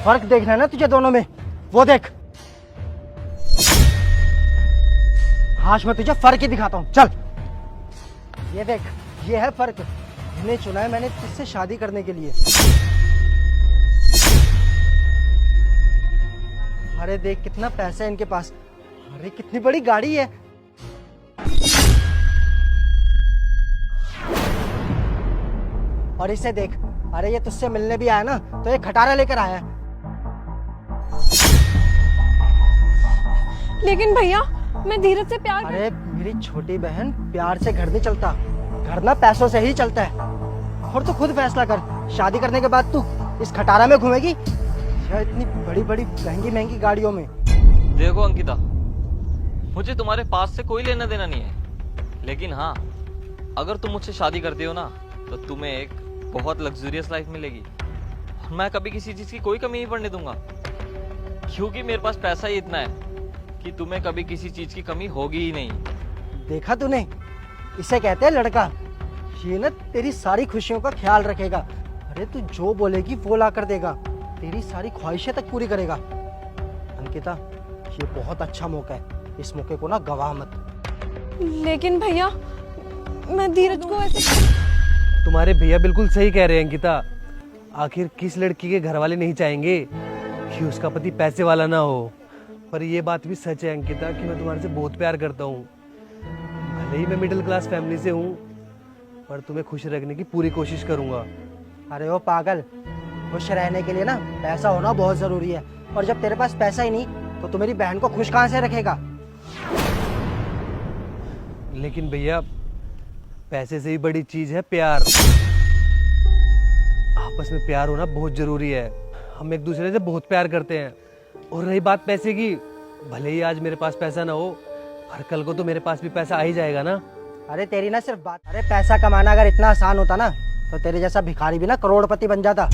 फर्क देखना है ना तुझे दोनों में, वो देख। आज मैं तुझे फर्क ही दिखाता हूँ, चल। ये देख, ये है फर्क। इन्हें चुना है मैंने तुझसे शादी करने के लिए। अरे देख कितना पैसा है इनके पास, अरे कितनी बड़ी गाड़ी है। और इसे देख, अरे ये तुझसे मिलने भी आया ना तो ये खटारा लेकर आया है। लेकिन भैया मैं धीरज से प्यार अरे मेरी छोटी बहन, प्यार से घर नहीं चलता, घर ना पैसों से ही चलता है। और तू खुद फैसला कर, शादी करने के बाद तू इस खटारा में घूमेगी या इतनी बड़ी बड़ी महंगी महंगी गाड़ियों में। देखो अंकिता, मुझे तुम्हारे पास से कोई लेना देना नहीं है, लेकिन हाँ, अगर तुम मुझसे शादी करती हो ना तो तुम्हें एक बहुत लग्जरियस लाइफ मिलेगी। मैं कभी किसी चीज की कोई कमी नहीं पड़ने दूंगा, क्योंकि मेरे पास पैसा ही इतना है कि तुम्हें कभी किसी चीज की कमी होगी ही नहीं। देखा तूने, इसे कहते हैं लड़का। ये ना तेरी सारी खुशियों का ख्याल रखेगा। अरे तू जो बोलेगी वो ला कर देगा, तेरी सारी ख्वाहिशें तक पूरी करेगा। अंकिता, ये बहुत अच्छा मौका है, इस मौके को ना गवा मत। लेकिन भैया मैं धीरज को ऐसे। तुम्हारे भैया बिल्कुल सही कह रहे हैं अंकिता। आखिर किस लड़की के घर वाले नहीं चाहेंगे कि उसका पति पैसे वाला ना हो। पर ये बात भी सच है अंकिता कि मैं तुम्हारे से बहुत प्यार करता हूँ। भले ही मैं मिडिल क्लास फैमिली से हूँ, पर तुम्हें खुश रखने की पूरी कोशिश करूंगा। अरे ओ पागल, खुश रहने के लिए ना पैसा होना बहुत जरूरी है। और जब तेरे पास पैसा ही नहीं तो तू मेरी बहन को खुश कहाँ से रखेगा। लेकिन भैया, पैसे से ही बड़ी चीज है प्यार। आपस में प्यार होना बहुत जरूरी है। हम एक दूसरे से बहुत प्यार करते हैं। और रही बात पैसे की, भले ही आज मेरे पास पैसा ना हो, पर कल को तो मेरे पास भी पैसा आ ही जाएगा ना। अरे तेरी ना सिर्फ बात, अरे पैसा कमाना अगर इतना आसान होता ना तो तेरे जैसा भिखारी भी ना करोड़पति बन जाता।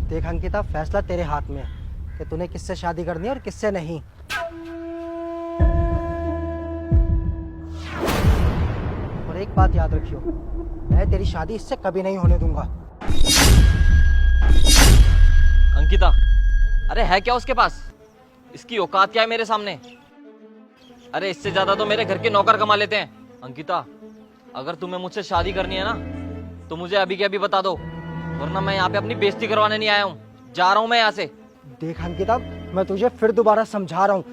देख अंकिता, फैसला तेरे हाथ में है कि तूने किससे शादी करनी है और किससे नहीं। और एक बात याद रखियो, मैं तेरी शादी इससे कभी नहीं होने दूंगा। अंकिता, अरे है क्या उसके पास? इसकी औकात क्या है मेरे सामने? अरे इससे ज्यादा तो मेरे घर के नौकर कमा लेते हैं। अंकिता, अगर तुम्हें मुझसे शादी करनी है ना तो मुझे अभी के अभी बता दो, वरना मैं यहाँ पे अपनी बेइज्जती करवाने नहीं आया हूँ। जा रहा हूँ मैं यहाँ से। देख अंकिता, मैं तुझे फिर दोबारा समझा रहा हूँ,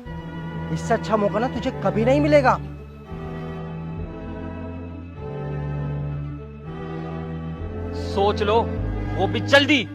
इससे अच्छा मौका ना तुझे कभी नहीं मिलेगा। सोच लो, वो भी जल्दी।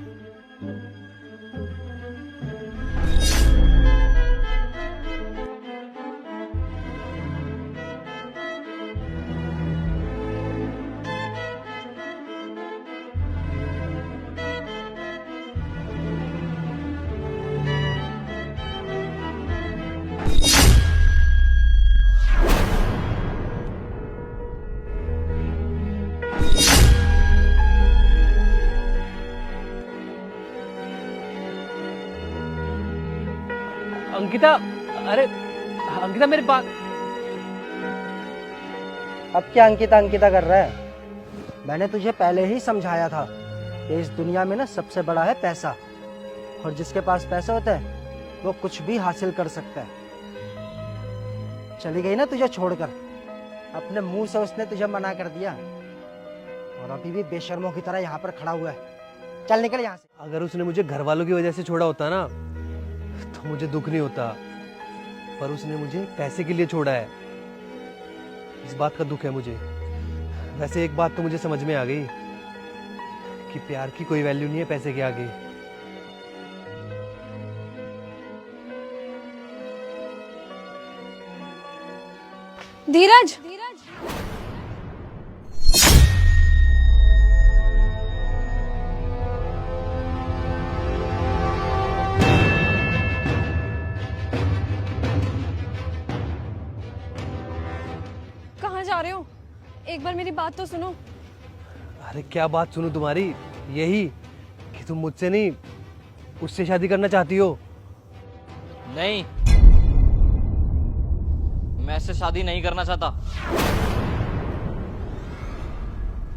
अंकिता, अरे अंकिता मेरे पास। अब क्या अंकिता अंकिता कर रहा है? मैंने तुझे पहले ही समझाया था कि इस दुनिया में ना सबसे बड़ा है पैसा, और जिसके पास पैसा होता है वो कुछ भी हासिल कर सकता है। चली गई ना तुझे छोड़कर, अपने मुंह से उसने तुझे मना कर दिया, और अभी भी बेशर्मों की तरह यहाँ पर खड़ा हुआ है। चल निकल यहाँ से। अगर उसने मुझे घर वालों की वजह से छोड़ा होता ना तो मुझे दुख नहीं होता, पर उसने मुझे पैसे के लिए छोड़ा है, इस बात का दुख है मुझे। वैसे एक बात तो मुझे समझ में आ गई कि प्यार की कोई वैल्यू नहीं है पैसे के आगे। धीरज, कहाँ जा रहे हो? एक बार मेरी बात तो सुनो। अरे क्या बात सुनूं तुम्हारी? यही कि तुम मुझसे नहीं उससे शादी करना चाहती हो। नहीं, मैं इससे शादी नहीं करना चाहता।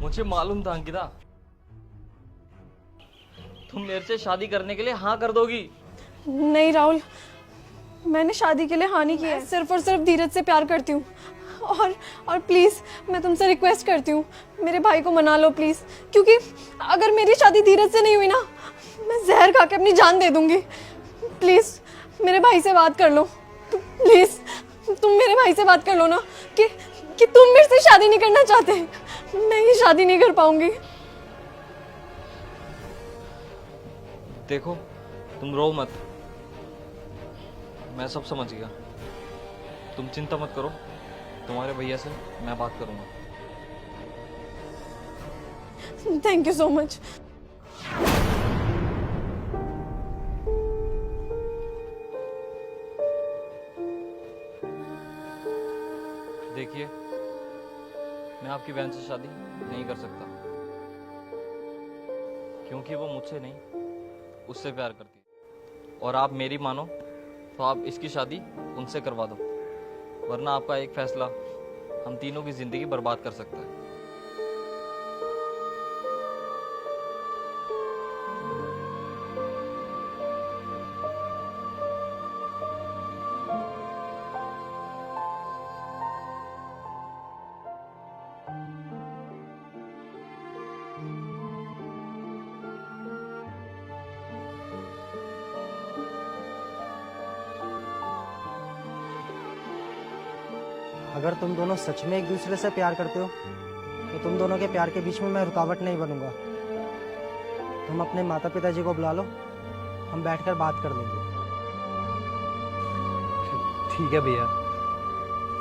मुझे मालूम था अंकिता, तुम मेरे से शादी करने के लिए हाँ कर दोगी? नहीं राहुल, मैंने शादी के लिए हाँ नहीं किया है। सिर्फ और सिर्फ धीरज से प्यार करती हूँ। और प्लीज़ मैं तुमसे रिक्वेस्ट करती हूँ, मेरे भाई को मना लो प्लीज़, क्योंकि अगर मेरी शादी धीरज से नहीं हुई ना, मैं जहर खा के अपनी जान दे दूँगी। प्लीज़ मेरे भाई से बात कर लो, प्लीज़ तुम मेरे भाई से बात कर लो ना कि तुम मेरे से शादी नहीं करना चाहते। मैं ये शादी नहीं कर पाऊंगी। देखो, तुम रो मत, मैं सब समझ गया। तुम चिंता मत करो, तुम्हारे भैया से मैं बात करूंगा। Thank you so much. देखिए, मैं आपकी बहन से शादी नहीं कर सकता, क्योंकि वो मुझसे नहीं, उससे प्यार करती है। और आप मेरी मानो तो आप इसकी शादी उनसे करवा दो, वरना आपका एक फैसला हम तीनों की जिंदगी बर्बाद कर सकता है। अगर तुम दोनों सच में एक दूसरे से प्यार करते हो तो तुम दोनों के प्यार के बीच में मैं रुकावट नहीं बनूंगा। तुम अपने माता पिताजी को बुला लो, हम बैठकर बात कर लेंगे। ठीक है भैया।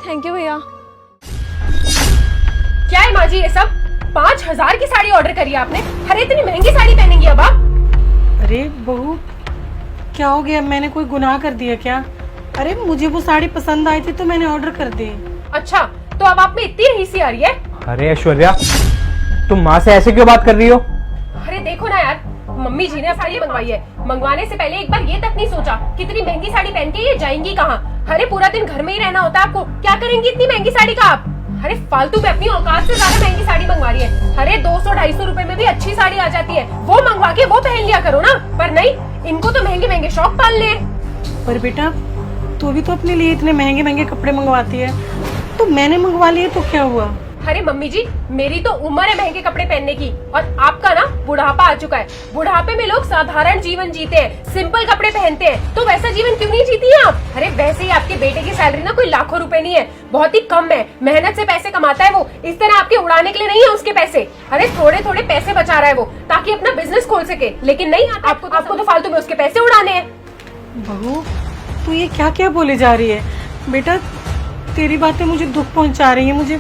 थैंक यू भैया। क्या है माँ जी ये सब? 5,000 की साड़ी ऑर्डर करी है आपने? अरे इतनी महंगी साड़ी पहनेंगी अब आप? अरे बहू, क्या हो गया? मैंने कोई गुनाह कर दिया क्या? अरे मुझे वो साड़ी पसंद आई थी तो मैंने ऑर्डर कर दी। अच्छा, तो अब आप में इतनी रईसी आ रही है? अरे ऐश्वर्या, तुम माँ से ऐसे क्यों बात कर रही हो? अरे देखो ना यार, मम्मी जी ने साड़ी मंगवाई है, मंगवाने से पहले एक बार ये तक नहीं सोचा कितनी महंगी साड़ी पहन के ये जाएंगी कहाँ? अरे पूरा दिन घर में ही रहना होता है आपको, क्या करेंगी इतनी महंगी साड़ी का आप? अरे फालतू में अपनी औकात से ज्यादा महंगी साड़ी मंगवा रही है। अरे 200-250 रुपए में भी अच्छी साड़ी आ जाती है, वो मंगवा के वो पहन लिया करो ना। पर नहीं, इनको तो महंगे महंगे शौक पाल ले। पर बेटा, तू भी तो अपने लिए इतने महंगे महंगे कपड़े मंगवाती है, तो मैंने मंगवा लिए तो क्या हुआ? अरे मम्मी जी, मेरी तो उम्र है महंगे कपड़े पहनने की, और आपका ना बुढ़ापा आ चुका है। बुढ़ापे में लोग साधारण जीवन जीते हैं, सिंपल कपड़े पहनते हैं, तो वैसा जीवन क्यों नहीं जीती हैं आप? अरे वैसे ही आपके बेटे की सैलरी ना कोई लाखों रुपए नहीं है, बहुत ही कम है। मेहनत से पैसे कमाता है वो, इस तरह आपके उड़ाने के लिए नहीं है उसके पैसे। अरे थोड़े थोड़े पैसे बचा रहा है वो, ताकि अपना बिजनेस खोल सके, लेकिन नहीं, आपको तो फालतू में उसके पैसे उड़ाने हैं। बहू, तू ये क्या क्या बोले जा रही है? बेटा, तेरी बातें मुझे दुख पहुंचा रही है, मुझे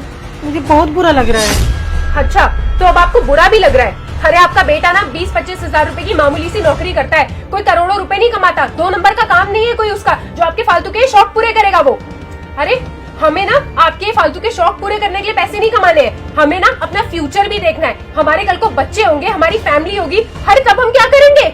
बहुत बुरा लग रहा है। अच्छा, तो अब आपको बुरा भी लग रहा है? अरे आपका बेटा ना 20-25 हजार रुपए की मामूली सी नौकरी करता है, कोई करोड़ों रुपए नहीं कमाता। 2 नंबर का काम नहीं है कोई उसका, जो आपके फालतू के शौक पूरे करेगा वो। अरे हमें ना आपके फालतू के शौक पूरे करने के लिए पैसे नहीं कमाने हैं, हमें ना अपना फ्यूचर भी देखना है। हमारे कल को बच्चे होंगे, हमारी फैमिली होगी, हर तब हम क्या करेंगे?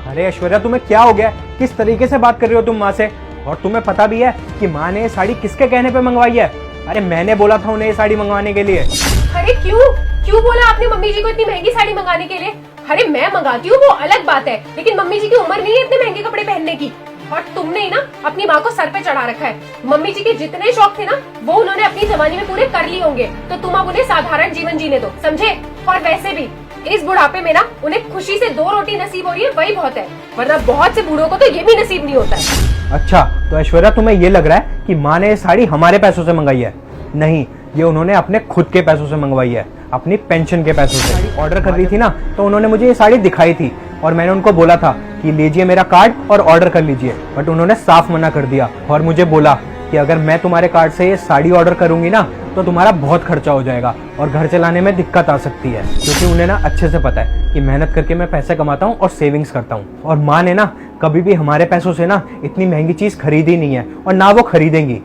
अरे ऐश्वर्या, तुम्हें क्या हो गया? किस तरीके से बात कर रही हो तुम माँ से? और तुम्हें पता भी है कि माँ ने ये साड़ी किसके कहने पे मंगवाई है? अरे मैंने बोला था उन्हें ये साड़ी मंगवाने के लिए। अरे क्यों बोला आपने मम्मी जी को इतनी महंगी साड़ी मंगाने के लिए? अरे मैं मंगाती हूँ वो अलग बात है, लेकिन मम्मी जी की उम्र नहीं है इतने महंगे कपड़े पहनने की। और तुमने ही ना अपनी माँ को सर पे चढ़ा रखा है। मम्मी जी के जितने शौक थे ना, वो उन्होंने अपनी जवानी में पूरे कर लिए होंगे, तो तुम अब उन्हें साधारण जीवन जीने दो, समझे? और वैसे भी इस बुढ़ापे में ना उन्हें खुशी से 2 रोटी नसीब हो रही है, वही बहुत है, वरना बहुत से बूढ़ों को तो ये भी नसीब नहीं होता है। अच्छा, तो ऐश्वर्या तुम्हें ये लग रहा है कि माँ ने ये साड़ी हमारे पैसों से मंगाई है? नहीं, ये उन्होंने अपने खुद के पैसों से मंगवाई है, अपनी पेंशन के पैसों से। ऑर्डर कर रही थी ना, तो उन्होंने मुझे ये साड़ी दिखाई थी और मैंने उनको बोला था कि लीजिए मेरा कार्ड और ऑर्डर कर लीजिए, बट उन्होंने साफ मना कर दिया और मुझे बोला कि अगर मैं तुम्हारे कार्ड से ये साड़ी ऑर्डर करूंगी ना, तो तुम्हारा बहुत खर्चा हो जाएगा और घर चलाने में दिक्कत आ सकती है। क्योंकि उन्हें ना अच्छे से पता है कि मेहनत करके मैं पैसे कमाता हूँ और सेविंग्स करता हूँ, और माँ ने ना कभी भी हमारे पैसों से ना इतनी महंगी चीज खरीदी नहीं है और ना वो खरीदेंगी।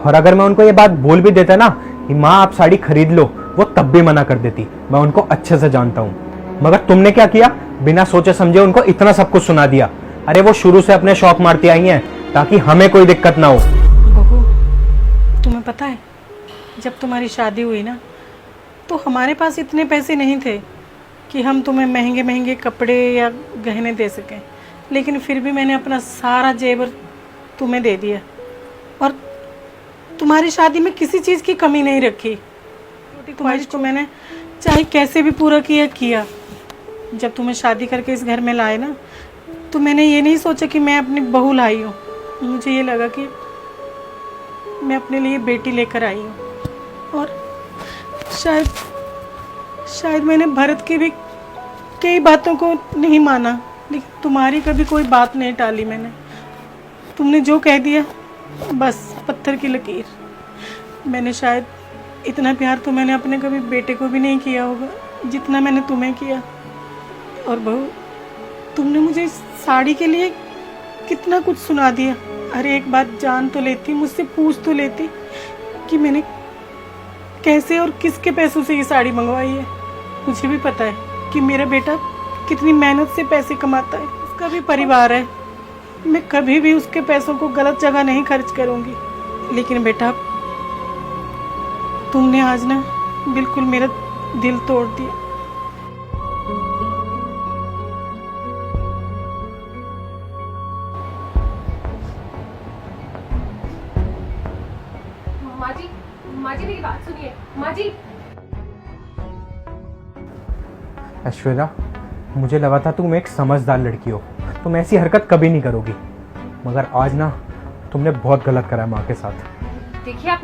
और अगर मैं उनको ये बात बोल भी देता ना कि माँ आप साड़ी खरीद लो, वो तब भी मना कर देती। मैं उनको अच्छे से जानता हूँ। मगर तुमने क्या किया? बिना सोचे समझे उनको इतना सब कुछ सुना दिया। अरे वो शुरू से अपने शौक मारती आई हैं ताकि हमें कोई दिक्कत ना हो। बहू, तुम्हें पता है, जब तुम्हारी शादी हुई ना, तो हमारे पास इतने पैसे नहीं थे, कि हम तुम्हें महंगे महंगे कपड़े या गहने दे सकें, लेकिन फिर भी मैंने अपना सारा जेवर तुम्हें दे दिया और तुम्हारी शादी में किसी चीज़ की कमी नहीं रखी। छोटी ख्वाहिश को मैंने चाहे कैसे भी पूरा किया। जब तुम्हें शादी करके इस घर में लाए ना, तो मैंने ये नहीं सोचा कि मैं अपनी बहू लाई हूँ। मुझे ये लगा कि मैं अपने लिए बेटी लेकर आई हूँ। और शायद मैंने भरत की भी कई बातों को नहीं माना, लेकिन तुम्हारी कभी कोई बात नहीं टाली मैंने। तुमने जो कह दिया बस पत्थर की लकीर। मैंने शायद इतना प्यार तो मैंने अपने कभी बेटे को भी नहीं किया होगा जितना मैंने तुम्हें किया। और बहू, तुमने मुझे इस साड़ी के लिए कितना कुछ सुना दिया। अरे एक बात जान तो लेती, मुझसे पूछ तो लेती कि मैंने कैसे और किसके पैसों से ये साड़ी मंगवाई है। मुझे भी पता है कि मेरा बेटा कितनी मेहनत से पैसे कमाता है, उसका भी परिवार है। मैं कभी भी उसके पैसों को गलत जगह नहीं खर्च करूंगी। लेकिन बेटा, तुमने आज ना बिल्कुल मेरा दिल तोड़ दिया। माँ जी मेरी बात सुनिए। माँ जी, ऐश्वर्या, मुझे लगा था तुम एक समझदार लड़की हो, तुम ऐसी हरकत कभी नहीं करोगी, मगर आज ना तुमने बहुत गलत करा माँ के साथ। देखिए आप